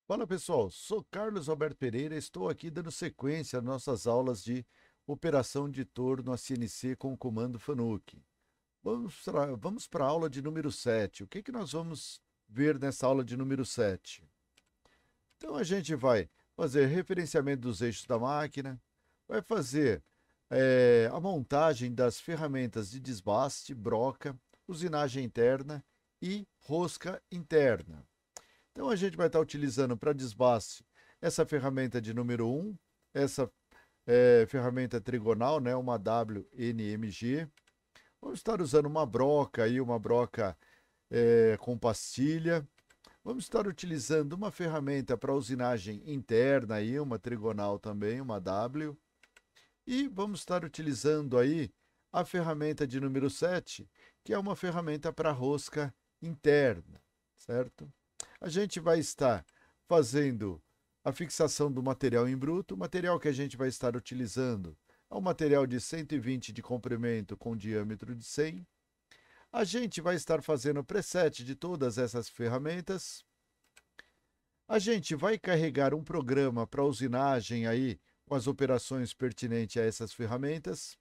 Fala pessoal, sou Carlos Alberto Pereira, estou aqui dando sequência às nossas aulas de operação de torno a CNC com o comando FANUC. Vamos para a aula de número 7. O que nós vamos ver nessa aula de número 7? Então a gente vai fazer referenciamento dos eixos da máquina, vai fazer a montagem das ferramentas de desbaste, broca, usinagem interna e rosca interna. Então a gente vai estar utilizando para desbaste essa ferramenta de número 1, essa ferramenta trigonal, né, uma WNMG. Vamos estar usando uma broca aí, uma broca com pastilha. Vamos estar utilizando uma ferramenta para usinagem interna aí, uma trigonal também, uma W. E vamos estar utilizando aí a ferramenta de número 7, que é uma ferramenta para rosca interna, certo? A gente vai estar fazendo a fixação do material em bruto. O material que a gente vai estar utilizando é um material de 120 de comprimento com diâmetro de 100. A gente vai estar fazendo o preset de todas essas ferramentas. A gente vai carregar um programa para usinagem aí com as operações pertinentes a essas ferramentas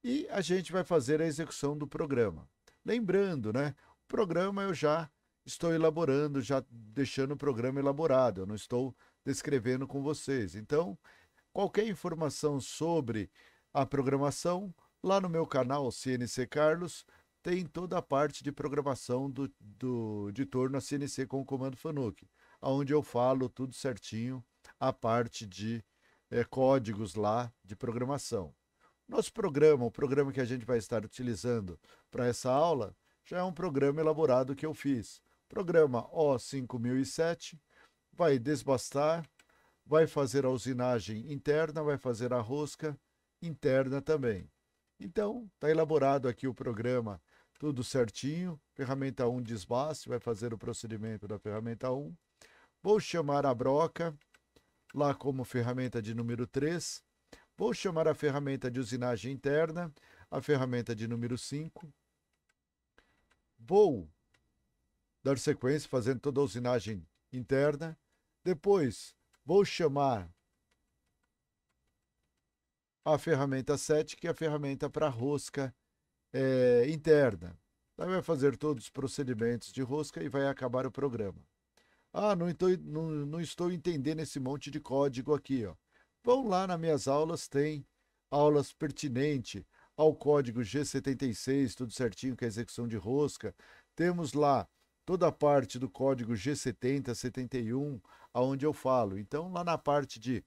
e a gente vai fazer a execução do programa. Lembrando, né? O programa eu já estou elaborando, já deixando o programa elaborado, eu não estou descrevendo com vocês. Então, qualquer informação sobre a programação, lá no meu canal CNC Carlos, tem toda a parte de programação de torno a CNC com o comando FANUC, onde eu falo tudo certinho, a parte de códigos lá de programação. Nosso programa, o programa que a gente vai estar utilizando para essa aula, já é um programa elaborado que eu fiz. Programa O5007 vai desbastar, vai fazer a usinagem interna, vai fazer a rosca interna também. Então, está elaborado aqui o programa, tudo certinho. Ferramenta 1 desbaste, vai fazer o procedimento da ferramenta 1. Vou chamar a broca, lá como ferramenta de número 3. Vou chamar a ferramenta de usinagem interna, a ferramenta de número 5. Vou dar sequência fazendo toda a usinagem interna. Depois, vou chamar a ferramenta 7, que é a ferramenta para rosca interna. Daí vai fazer todos os procedimentos de rosca e vai acabar o programa. Ah, não estou entendendo esse monte de código aqui, ó. Vão lá nas minhas aulas, tem aulas pertinentes ao código G76, tudo certinho, que é a execução de rosca. Temos lá toda a parte do código G70, 71, aonde eu falo. Então, lá na parte de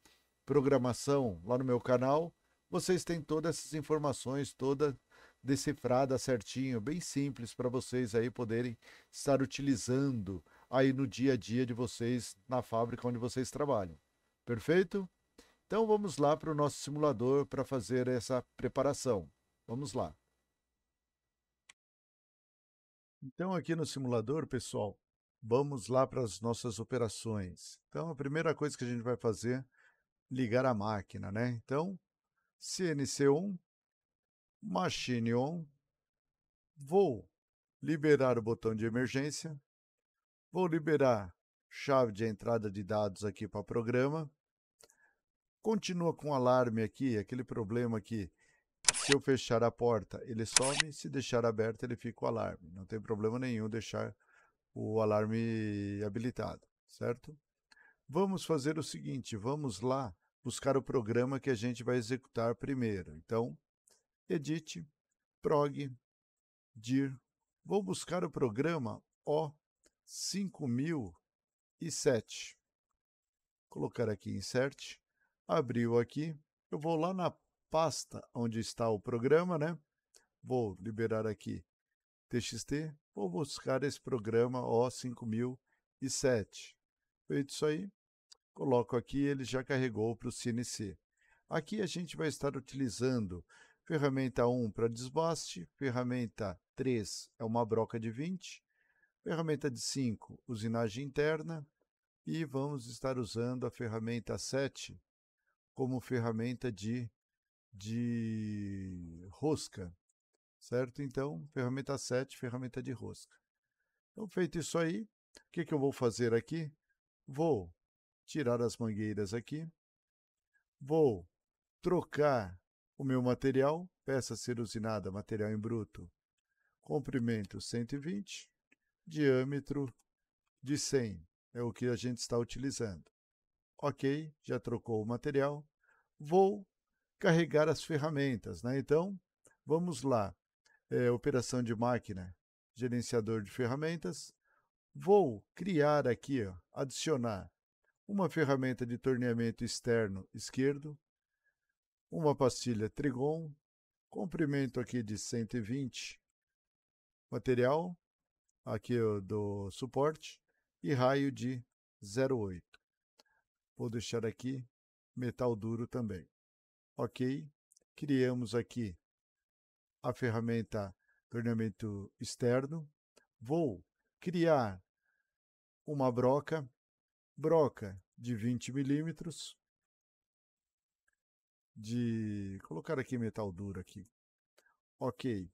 programação, lá no meu canal, vocês têm todas essas informações, toda decifrada certinho, bem simples para vocês aí poderem estar utilizando aí no dia a dia de vocês na fábrica onde vocês trabalham. Perfeito? Então vamos lá para o nosso simulador para fazer essa preparação. Vamos lá. Então aqui no simulador, pessoal, vamos lá para as nossas operações. Então a primeira coisa que a gente vai fazer, ligar a máquina, né? Então, CNC on, machine on, vou liberar o botão de emergência, vou liberar chave de entrada de dados aqui para o programa. Continua com o alarme aqui, aquele problema que se eu fechar a porta ele some, se deixar aberta ele fica o alarme. Não tem problema nenhum deixar o alarme habilitado, certo? Vamos fazer o seguinte, vamos lá buscar o programa que a gente vai executar primeiro. Então, edit, prog, dir. Vou buscar o programa O5007. Colocar aqui insert, abriu aqui, eu vou lá na pasta onde está o programa, né? Vou liberar aqui TXT, vou buscar esse programa O5007. Feito isso aí, coloco aqui, ele já carregou para o CNC. Aqui a gente vai estar utilizando ferramenta 1 para desbaste, ferramenta 3 é uma broca de 20, ferramenta de 5, usinagem interna, e vamos estar usando a ferramenta 7 como ferramenta de rosca, certo? Então, ferramenta 7, ferramenta de rosca. Então, feito isso aí, o que eu vou fazer aqui? Vou tirar as mangueiras aqui. Vou trocar o meu material, peça a ser usinada, material em bruto, comprimento 120, diâmetro de 100, é o que a gente está utilizando. Ok, já trocou o material. Vou carregar as ferramentas, né? Então, vamos lá. Operação de máquina, gerenciador de ferramentas. Vou criar aqui, ó, adicionar uma ferramenta de torneamento externo esquerdo, uma pastilha Trigon, comprimento aqui de 120, material, aqui do suporte, e raio de 0,8. Vou deixar aqui metal duro também. Ok, criamos aqui a ferramenta torneamento externo. Vou criar uma broca de 20 milímetros, colocar aqui metal duro aqui. Ok.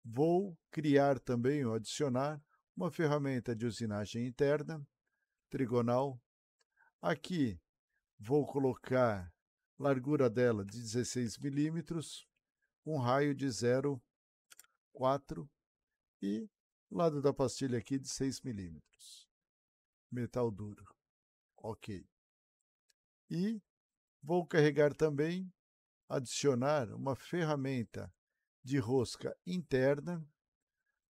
Vou criar também, ou adicionar, uma ferramenta de usinagem interna, trigonal. Aqui vou colocar largura dela de 16 milímetros, um raio de 0,4 e lado da pastilha aqui de 6 milímetros. Metal duro. Ok. E vou carregar também, adicionar uma ferramenta de rosca interna.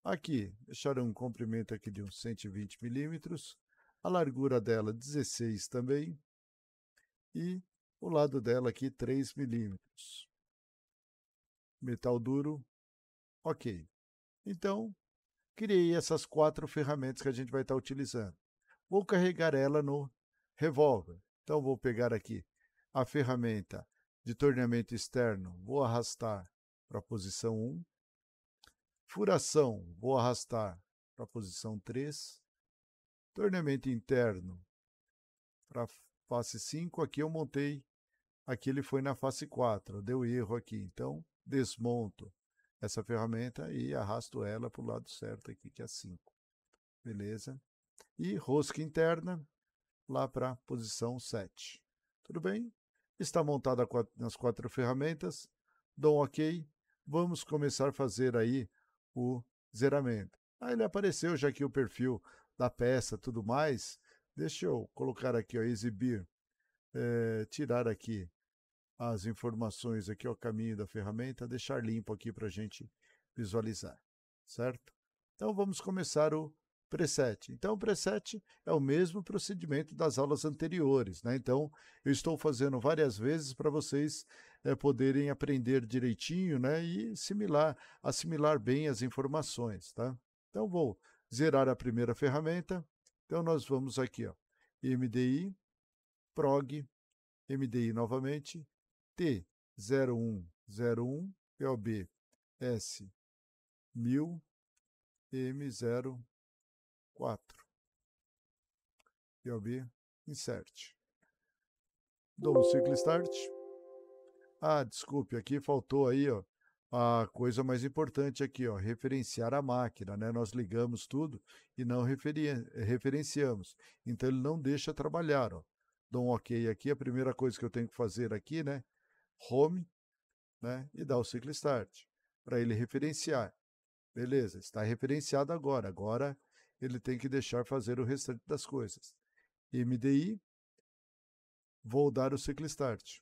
Aqui, deixar um comprimento aqui de uns 120 milímetros, a largura dela 16 também, e o lado dela aqui 3 milímetros. Metal duro, ok. Então, criei essas 4 ferramentas que a gente vai estar utilizando. Vou carregar ela no revólver. Então, vou pegar aqui a ferramenta de torneamento externo, vou arrastar para a posição 1. Furação, vou arrastar para a posição 3. Torneamento interno para a face 5. Aqui eu montei, aqui ele foi na face 4. Deu erro aqui. Então, desmonto essa ferramenta e arrasto ela para o lado certo aqui, que é 5. Beleza? E rosca interna lá para a posição 7. Tudo bem? Está montada nas 4 ferramentas. Dou um ok. Vamos começar a fazer aí o zeramento. Aí ele apareceu já aqui o perfil da peça, tudo mais. Deixa eu colocar aqui, ó, exibir, tirar aqui as informações aqui ao caminho da ferramenta, deixar limpo aqui para a gente visualizar, certo? Então vamos começar o preset. Então o preset é o mesmo procedimento das aulas anteriores, né? Então eu estou fazendo várias vezes para vocês poderem aprender direitinho, né? E assimilar bem as informações, tá? Então vou zerar a primeira ferramenta. Então nós vamos aqui, ó, MDI, prog, MDI novamente, T0101, POB S1000, M04, POB, insert. Dou um ciclo start. Ah, desculpe, aqui faltou aí, ó, a coisa mais importante aqui, ó, referenciar a máquina, né? Nós ligamos tudo e não referenciamos. Então ele não deixa trabalhar, ó. Dou um ok aqui, a primeira coisa que eu tenho que fazer aqui, né? Home, né? E dar o ciclo start para ele referenciar. Beleza, está referenciado agora. Agora ele tem que deixar fazer o restante das coisas. MDI, vou dar o ciclo start.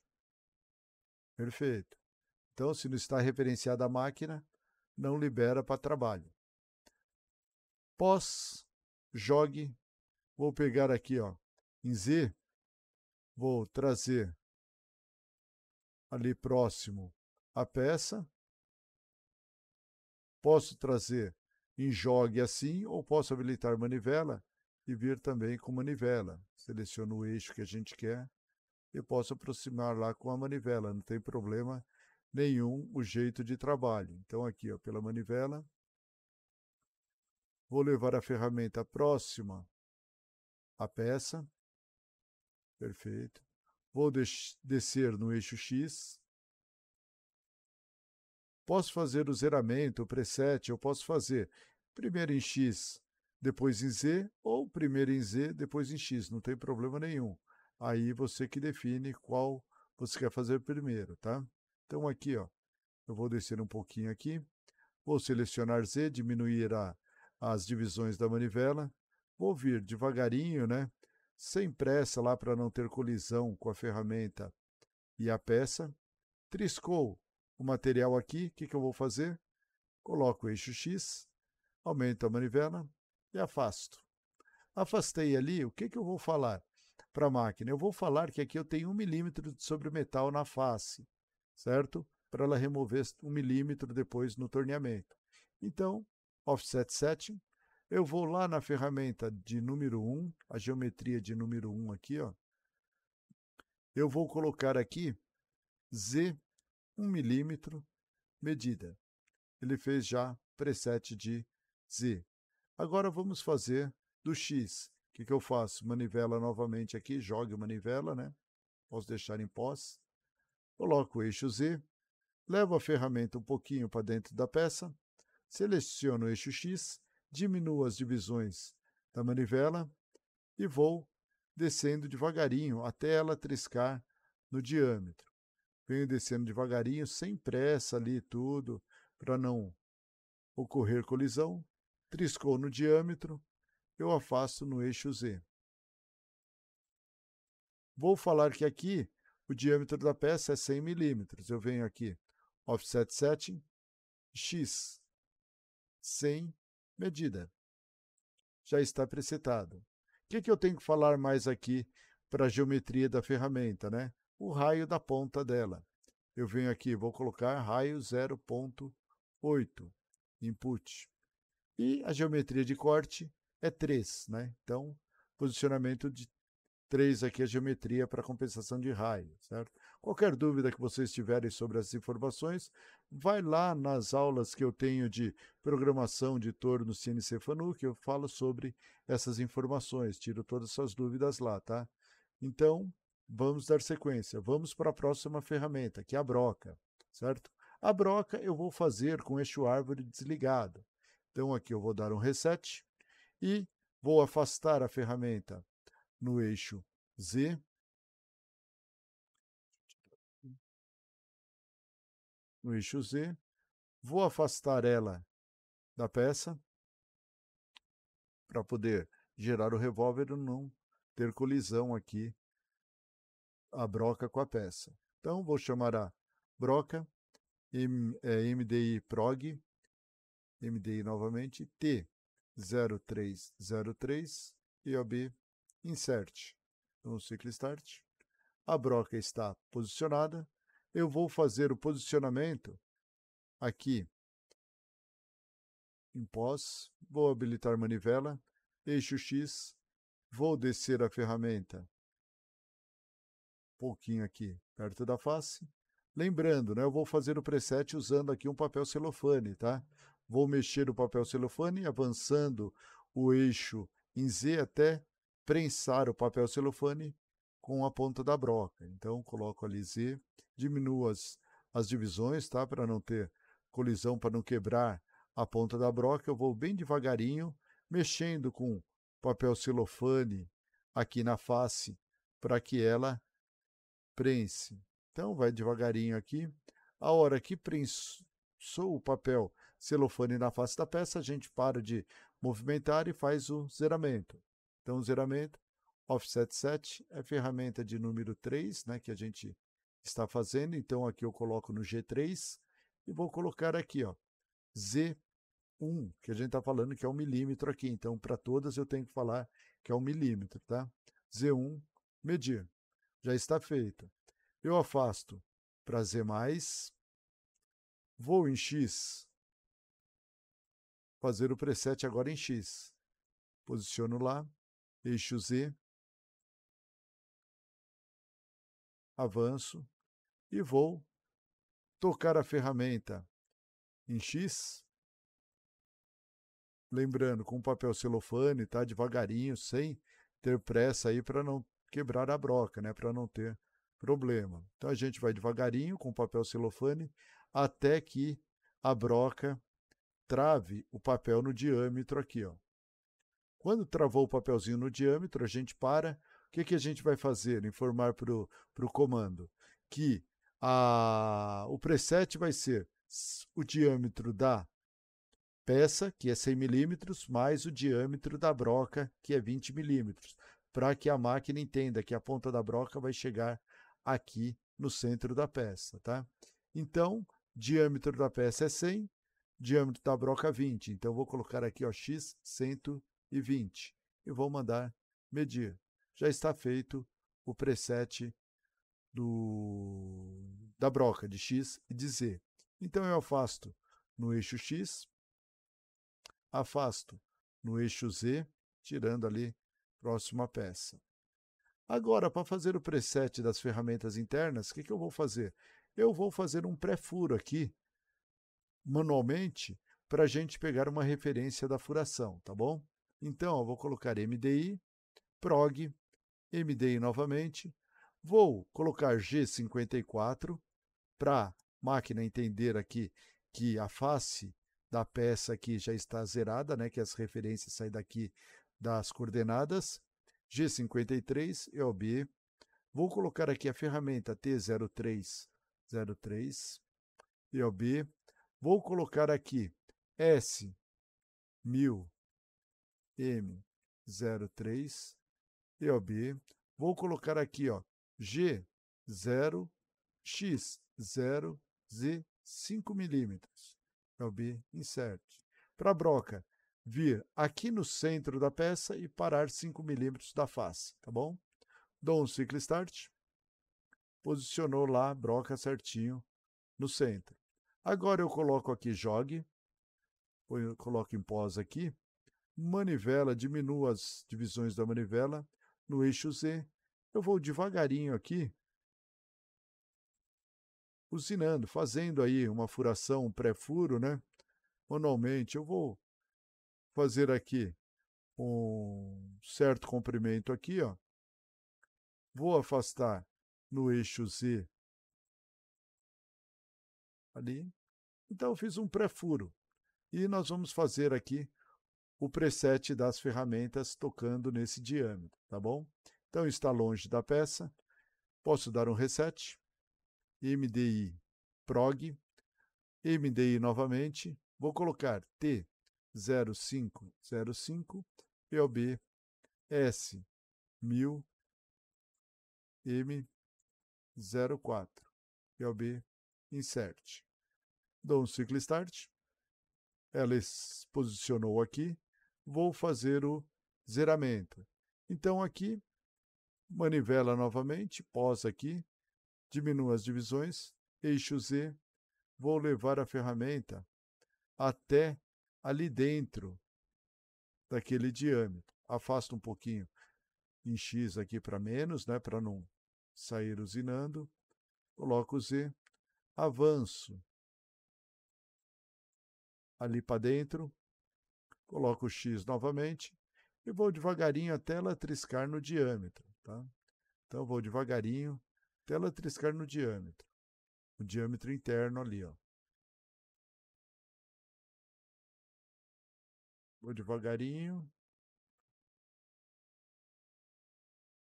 Perfeito. Então, se não está referenciada a máquina, não libera para trabalho. Pós, jogue, vou pegar aqui, ó, em Z, vou trazer ali próximo a peça. Posso trazer em jogue assim, ou posso habilitar manivela e vir também com manivela. Seleciono o eixo que a gente quer e posso aproximar lá com a manivela, não tem problema nenhum o jeito de trabalho. Então aqui, ó, pela manivela, vou levar a ferramenta próxima à peça. Perfeito. Vou descer no eixo X. Posso fazer o zeramento, o preset, eu posso fazer primeiro em X depois em Z, ou primeiro em Z, depois em X, não tem problema nenhum. Aí você que define qual você quer fazer primeiro, tá? Então aqui, ó, eu vou descer um pouquinho aqui, vou selecionar Z, diminuir as divisões da manivela, vou vir devagarinho, né? Sem pressa lá para não ter colisão com a ferramenta e a peça. Triscou o material aqui, o que eu vou fazer? Coloco o eixo X, aumento a manivela e afasto. Afastei ali, o que eu vou falar para a máquina? Eu vou falar que aqui eu tenho 1 milímetro de sobremetal na face, certo? Para ela remover 1 milímetro depois no torneamento. Então, Offset Setting, eu vou lá na ferramenta de número 1, a geometria de número 1 aqui, ó. Eu vou colocar aqui Z 1 milímetro, medida. Ele fez já preset de Z. Agora vamos fazer do X. O que eu faço? Manivela novamente aqui, jogue manivela, né? Posso deixar em pós. Coloco o eixo Z, levo a ferramenta um pouquinho para dentro da peça, seleciono o eixo X, diminuo as divisões da manivela e vou descendo devagarinho até ela triscar no diâmetro. Venho descendo devagarinho, sem pressa ali tudo, para não ocorrer colisão. Triscou no diâmetro, eu afasto no eixo Z. Vou falar que aqui o diâmetro da peça é 100 milímetros. Eu venho aqui, Offset Setting, X, 100, medida. Já está presetado. O que eu tenho que falar mais aqui para a geometria da ferramenta, né? O raio da ponta dela. Eu venho aqui, vou colocar raio 0.8, input. E a geometria de corte é 3, né? Então, posicionamento de 3 aqui a geometria para compensação de raio, certo? Qualquer dúvida que vocês tiverem sobre essas informações, vai lá nas aulas que eu tenho de programação de torno CNC Fanuc, eu falo sobre essas informações, tiro todas essas dúvidas lá, tá? Então, vamos dar sequência. Vamos para a próxima ferramenta, que é a broca, certo? A broca eu vou fazer com eixo árvore desligado. Então, aqui eu vou dar um reset e vou afastar a ferramenta no eixo Z. No eixo Z. Vou afastar ela da peça para poder gerar o revólver e não ter colisão aqui a broca com a peça. Então, vou chamar a broca MDI prog, MDI novamente, T0303 e OB insert. No ciclo start. A broca está posicionada. Eu vou fazer o posicionamento aqui em pós, vou habilitar manivela, eixo X, vou descer a ferramenta um pouquinho aqui perto da face. Lembrando, né, eu vou fazer o preset usando aqui um papel celofane, tá? Vou mexer o papel celofane, avançando o eixo em Z até prensar o papel celofane com a ponta da broca. Então, coloco ali Z, diminuo as divisões, tá? Para não ter colisão, para não quebrar a ponta da broca. Eu vou bem devagarinho, mexendo com papel celofane aqui na face, para que ela prense. Então, vai devagarinho aqui. A hora que prensou o papel celofane na face da peça, a gente para de movimentar e faz o zeramento. Então, o zeramento, Offset Set, é a ferramenta de número 3, né, que a gente está fazendo. Então, aqui eu coloco no G3 e vou colocar aqui, ó, Z1, que a gente está falando que é 1 milímetro aqui. Então, para todas eu tenho que falar que é 1 milímetro, tá? Z1, medir. Já está feito. Eu afasto para Z+, vou em X, fazer o preset agora em X. Posiciono lá, eixo Z, avanço e vou tocar a ferramenta em X, lembrando, com papel celofane, tá? Devagarinho, sem ter pressa aí para não quebrar a broca, né? Para não ter problema. Então a gente vai devagarinho com papel celofane até que a broca trave o papel no diâmetro aqui, ó. Quando travou o papelzinho no diâmetro, a gente para. O que a gente vai fazer? Informar para o comando que o preset vai ser o diâmetro da peça, que é 100 milímetros, mais o diâmetro da broca, que é 20 milímetros, para que a máquina entenda que a ponta da broca vai chegar aqui no centro da peça, tá? Então, diâmetro da peça é 100, diâmetro da broca 20. Então, vou colocar aqui, ó, x 120 e vou mandar medir. Já está feito o preset da broca de x e de z. Então, eu afasto no eixo x, afasto no eixo Z, tirando ali próximo à peça. Agora, para fazer o preset das ferramentas internas, o que eu vou fazer? Eu vou fazer um pré-furo aqui, manualmente, para a gente pegar uma referência da furação, tá bom? Então, eu vou colocar MDI, prog, MDI novamente, vou colocar G54 para a máquina entender aqui que a face da peça aqui já está zerada, né, que as referências saem daqui das coordenadas, G53, EOB, vou colocar aqui a ferramenta T0303, EOB, vou colocar aqui S1000, M03, EOB, vou colocar aqui, ó, G0, X0, Z 5 milímetros. EOB, insert. Para a broca, vir aqui no centro da peça e parar 5 milímetros da face, tá bom? Dou um ciclo start, posicionou lá a broca certinho no centro. Agora eu coloco aqui jogue, coloco em pós aqui, manivela, diminuo as divisões da manivela no eixo Z. Eu vou devagarinho aqui, usinando, fazendo aí uma furação, um pré-furo, né? Manualmente, eu vou fazer aqui um certo comprimento aqui, ó. Vou afastar no eixo Z ali. Então, eu fiz um pré-furo. E nós vamos fazer aqui o preset das ferramentas tocando nesse diâmetro, tá bom? Então, está longe da peça. Posso dar um reset. MDI prog. MDI novamente. Vou colocar T0505 EOB S1000 M04 EOB insert. Dou um ciclo start. Ela se posicionou aqui. Vou fazer o zeramento. Então aqui, manivela novamente, pós aqui, diminuo as divisões, eixo Z, vou levar a ferramenta até ali dentro daquele diâmetro. Afasto um pouquinho em X aqui para menos, né, para não sair usinando. Coloco o Z, avanço ali para dentro, coloco o X novamente e vou devagarinho até ela triscar no diâmetro, tá? Então, vou devagarinho até ela triscar no diâmetro. O diâmetro interno ali, ó. Vou devagarinho.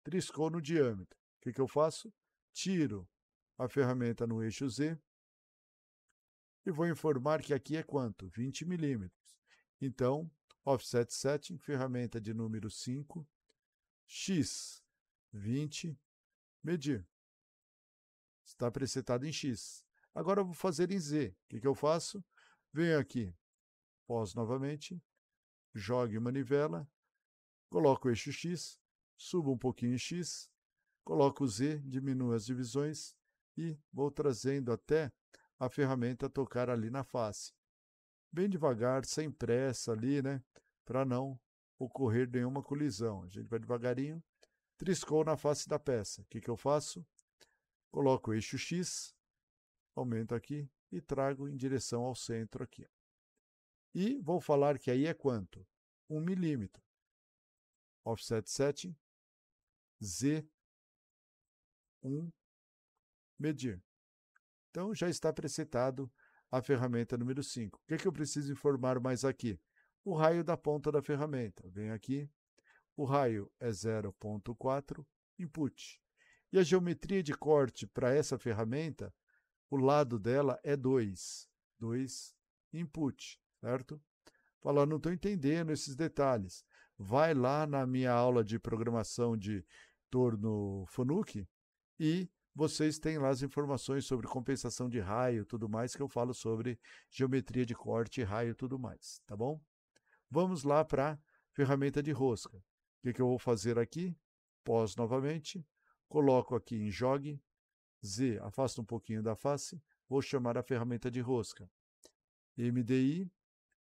Triscou no diâmetro. O que eu faço? Tiro a ferramenta no eixo Z e vou informar que aqui é quanto? 20 milímetros. Então, offset setting, ferramenta de número 5, X, 20, medir. Está presetado em X. Agora eu vou fazer em Z. O que eu faço? Venho aqui, pós novamente, jogue manivela, coloco o eixo X, subo um pouquinho em X, coloco o Z, diminuo as divisões e vou trazendo até a ferramenta tocar ali na face. Bem devagar, sem pressa ali, né? Para não ocorrer nenhuma colisão. A gente vai devagarinho, triscou na face da peça. O que eu faço? Coloco o eixo X, aumento aqui e trago em direção ao centro aqui. E vou falar que aí é quanto? 1 milímetro. Offset setting, Z, 1, medir. Então, já está presetado a ferramenta número 5. O que eu preciso informar mais aqui? O raio da ponta da ferramenta. Venho aqui, o raio é 0,4 input. E a geometria de corte para essa ferramenta, o lado dela é 2 input, certo? Fala, não estou entendendo esses detalhes. Vai lá na minha aula de programação de torno Fanuc e vocês têm lá as informações sobre compensação de raio, tudo mais, que eu falo sobre geometria de corte, raio, tudo mais, tá bom? Vamos lá para a ferramenta de rosca. O que eu vou fazer aqui? Pós novamente, coloco aqui em jogue, Z, afasto um pouquinho da face, vou chamar a ferramenta de rosca. MDI,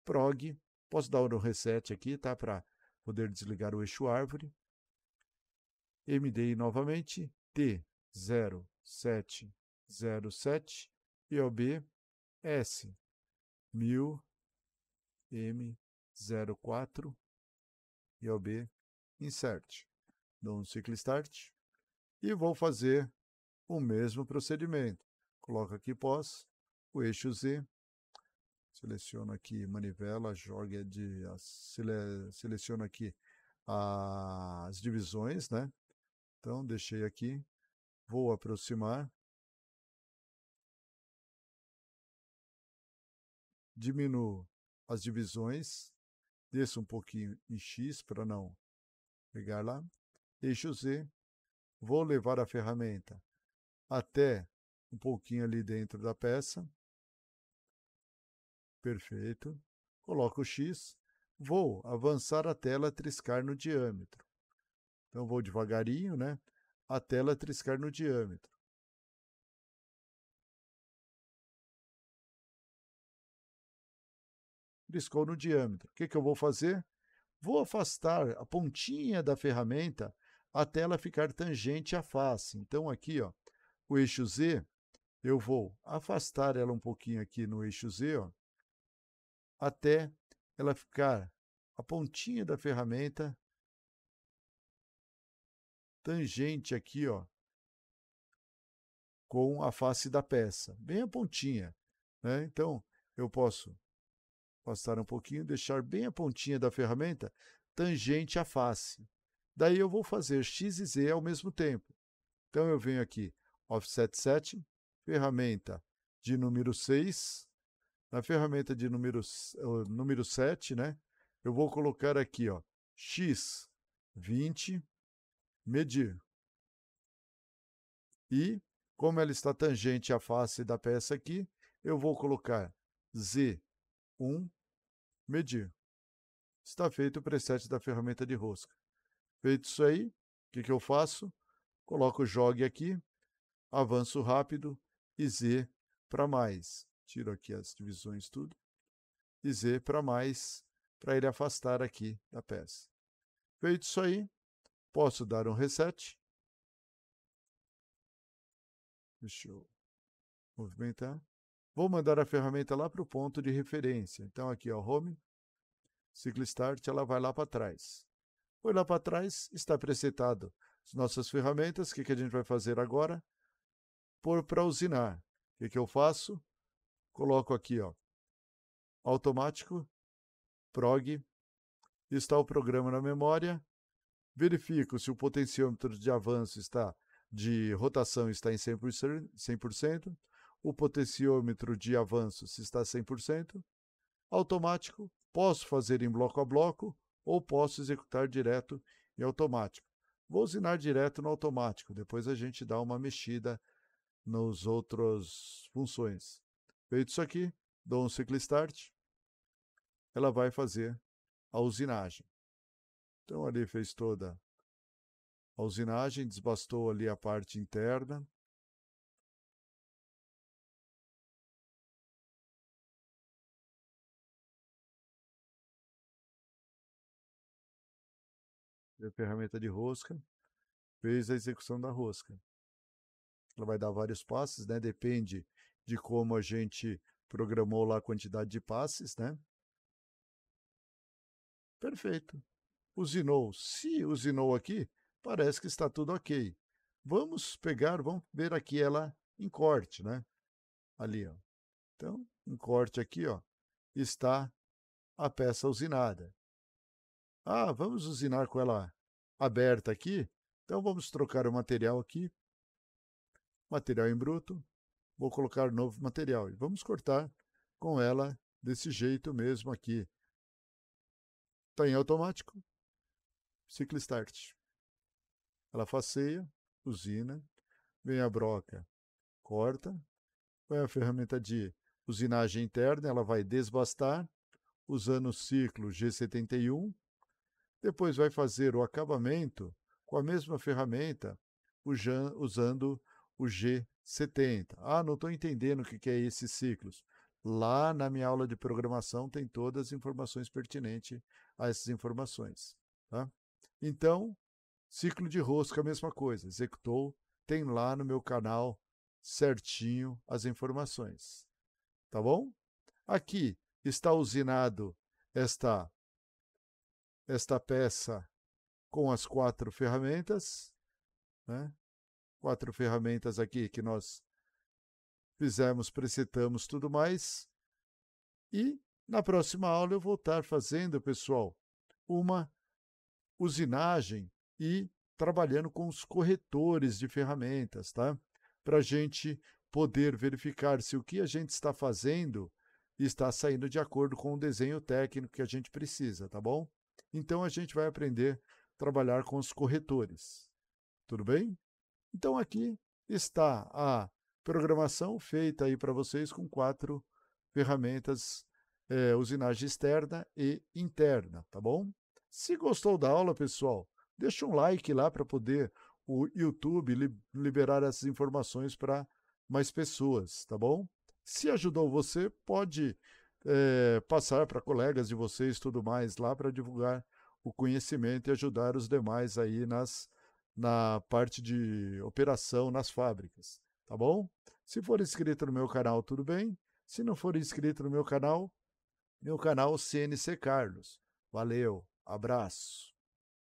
prog, posso dar um reset aqui, tá? Para poder desligar o eixo árvore. MDI novamente, T0707 e OB S 1000 M04 e OB insert. Dou um ciclo start e vou fazer o mesmo procedimento. Coloco aqui pós, o eixo Z, seleciono aqui manivela, seleciono aqui as divisões, né? Então, deixei aqui, vou aproximar, diminuo as divisões, desço um pouquinho em X para não pegar lá, eixo Z, vou levar a ferramenta até um pouquinho ali dentro da peça, perfeito, coloco o X, vou avançar a tela triscar no diâmetro. Então, vou devagarinho, né? A tela triscar no diâmetro. Triscou no diâmetro. O que eu vou fazer? Vou afastar a pontinha da ferramenta até ela ficar tangente à face. Então, aqui, ó, o eixo Z, eu vou afastar ela um pouquinho aqui no eixo Z, ó, até ela ficar a pontinha da ferramenta tangente aqui, ó, com a face da peça, bem a pontinha, né? Então, eu posso afastar um pouquinho, deixar bem a pontinha da ferramenta tangente à face. Daí eu vou fazer X e Z ao mesmo tempo. Então, eu venho aqui, Offset Setting, ferramenta de número 6, na ferramenta de número 7, né? Eu vou colocar aqui, ó, X 20, medir. E, como ela está tangente à face da peça aqui, eu vou colocar Z1, medir. Está feito o preset da ferramenta de rosca. Feito isso aí, o que eu faço? Coloco o jogue aqui, avanço rápido e Z para mais. Tiro aqui as divisões tudo. E Z para mais, para ele afastar aqui da peça. Feito isso aí, posso dar um reset. Deixa eu movimentar. Vou mandar a ferramenta lá para o ponto de referência. Então, aqui, ó, Home, ciclo Start, ela vai lá para trás. Foi lá para trás, está presetado as nossas ferramentas. O que a gente vai fazer agora? Pôr para usinar. O que eu faço? Coloco aqui, ó, automático, prog, está o programa na memória, verifico se o potenciômetro de avanço de rotação está em 100%, o potenciômetro de avanço se está 100%, automático, posso fazer em bloco a bloco ou posso executar direto em automático. Vou usinar direto no automático, depois a gente dá uma mexida nas outras funções. Feito isso aqui, dou um ciclo start, ela vai fazer a usinagem. Então ali fez toda a usinagem, desbastou ali a parte interna. A ferramenta de rosca fez a execução da rosca. Ela vai dar vários passes, né? Depende de como a gente programou lá a quantidade de passes, né? Perfeito. Usinou. Se usinou aqui, parece que está tudo ok. Vamos ver aqui ela em corte, né? Ali, ó. Então, em corte aqui, ó, está a peça usinada. Ah, vamos usinar com ela aberta aqui? Então vamos trocar o material aqui, material em bruto, vou colocar novo material e vamos cortar com ela desse jeito mesmo aqui. Está em automático, ciclo start. Ela faceia, usina, vem a broca, corta, vai a ferramenta de usinagem interna, ela vai desbastar, usando o ciclo G71, depois vai fazer o acabamento com a mesma ferramenta, usando o G70. Ah, não estou entendendo o que é esses ciclos. Lá na minha aula de programação tem todas as informações pertinentes a essas informações. Tá? Então, ciclo de rosca, a mesma coisa. Executou, tem lá no meu canal certinho as informações. Tá bom? Aqui está usinado esta peça com as 4 ferramentas, né? 4 ferramentas aqui que nós fizemos, presetamos tudo mais. E na próxima aula eu vou estar fazendo, pessoal, uma usinagem e trabalhando com os corretores de ferramentas, tá? Para a gente poder verificar se o que a gente está fazendo está saindo de acordo com o desenho técnico que a gente precisa, tá bom? Então a gente vai aprender a trabalhar com os corretores. Tudo bem? Então aqui está a programação feita aí para vocês com 4 ferramentas, usinagem externa e interna, tá bom? Se gostou da aula, pessoal, deixa um like lá para poder o YouTube liberar essas informações para mais pessoas, tá bom? Se ajudou você, pode passar para colegas de vocês tudo mais lá para divulgar o conhecimento e ajudar os demais aí na parte de operação nas fábricas, tá bom? Se for inscrito no meu canal, tudo bem. Se não for inscrito no meu canal CNC Carlos. Valeu, abraço.